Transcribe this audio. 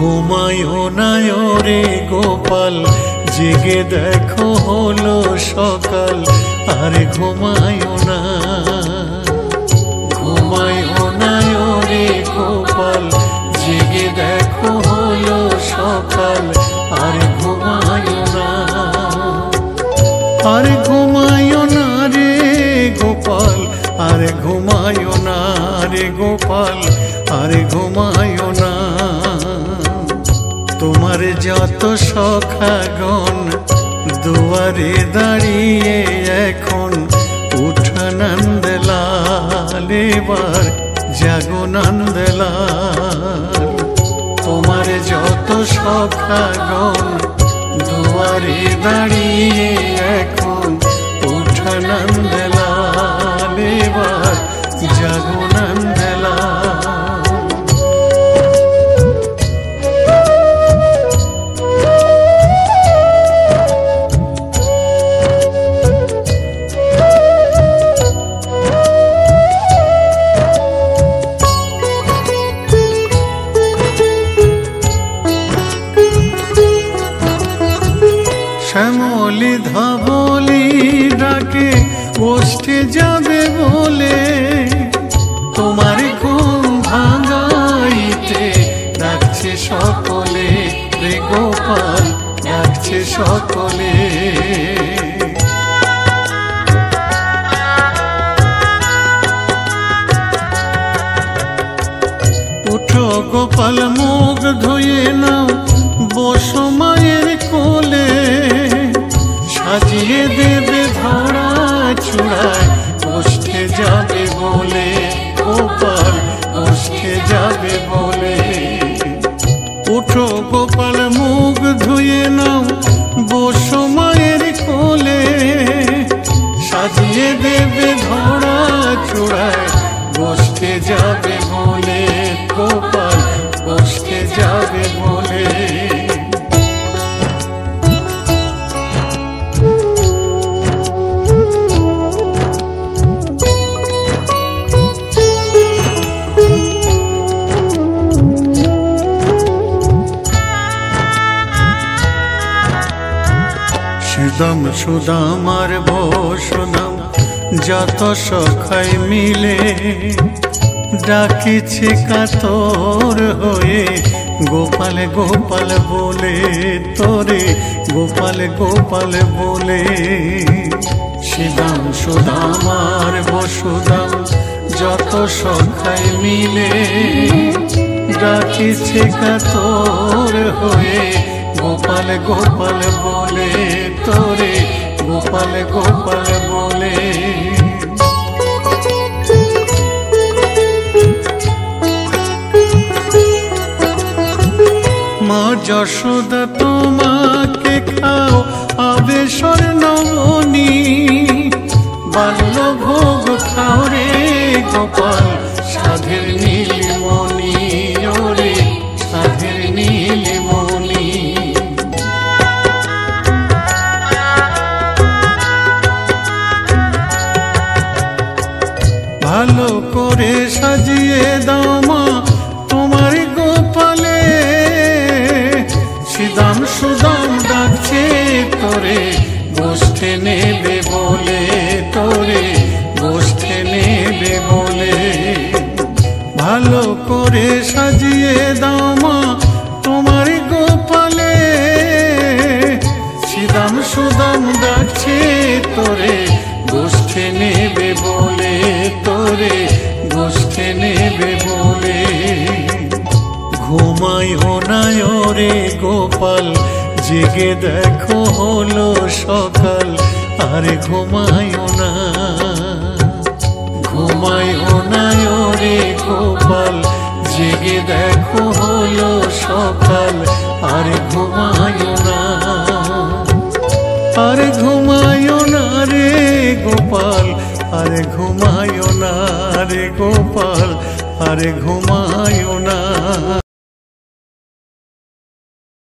ঘুমায়ো না রে গোপাল, জেগে দেখো হলো সকাল, আর ঘুমায়ো না। ঘুমায়ো না রে গোপাল, জেগে দেখো হলো সকাল, আর ঘুমায়ো না। আর ঘুমায়ো না রে গোপাল, আর ঘুমায়ো না রে গোপাল, আর ঘুমায়ো না। তোমার যত সখাগণ দুয়ারে দাঁড়িয়ে এখন উঠা নন্দলাল, এবার জাগো নন্দলাল। তোমার যত সখাগণ দুয়ারে দাঁড়িয়ে এখন উঠা নন্দলাল, এবার জাগো নন্দলাল। শ্যামলি ধবলি ডাকে ওষ্ঠে যাবে বলে, তোমার ঘুম ভাঙাইতে ডাকছে সকলে রে গোপাল, ডাকছে সকলে। উঠো গোপাল মুখ ধুয়ে নাও, বসো মায়ের কোলে, সাজিয়ে দেবে ধরা চূড়ায় ওষ্ঠে যাবে বলে, গোপাল ওষ্ঠে যাবে বলে। উঠো গোপাল মুখ ধুয়ে নাও, বসো মায়ের কোলে, সাজিয়ে দেবে ধরা চূড়ায় ওষ্ঠে যাবে বলে, গোপাল ওষ্ঠে যাবে বলে। সুদাম সুদাম আর বসুদাম যত সখাই মিলে ডাকিছে কাতর হয়ে, গোপাল গোপাল বলে তোরে, গোপাল গোপাল বলে। সুদাম সুদাম আর বসুদাম যত সখাই মিলে ডাকিছে কাতর হয়ে, গোপাল গোপাল বলে তোরে, গোপাল গোপাল বলে। মা যশোদা তোমাকে খাও আবেশর নবনী, বাল্য ভোগ খাও রে গোপাল সাধের নীলমণি, ওরে সাধের নীলমণি। ভালো করে সাজিয়ে দাও মা তোমার গোপালে, সুদাম সুদাম ডাকছে তোরে গোষ্ঠে নেবে বলে, তোরে গোষ্ঠে নেবে বলে। ভালো করে সাজিয়ে দাও মা তোমার গোপালে, সুদাম সুদাম ডাকছে তোরে গোষ্ঠে নেবে বলে, তোরে গোষ্ঠে নেবে বলে। ঘুমায়ো না রে গোপাল, জেগে দেখো হলো সকাল, আর ঘুমায়ো না। ঘুমায়ো না রে গোপাল, জেগে দেখো হলো সকাল, আর ঘুমায়ো না। আর ঘুমায়ো না রে গোপাল, আর ঘুমায়ো না রে গোপাল, আর ঘুমায়ো না।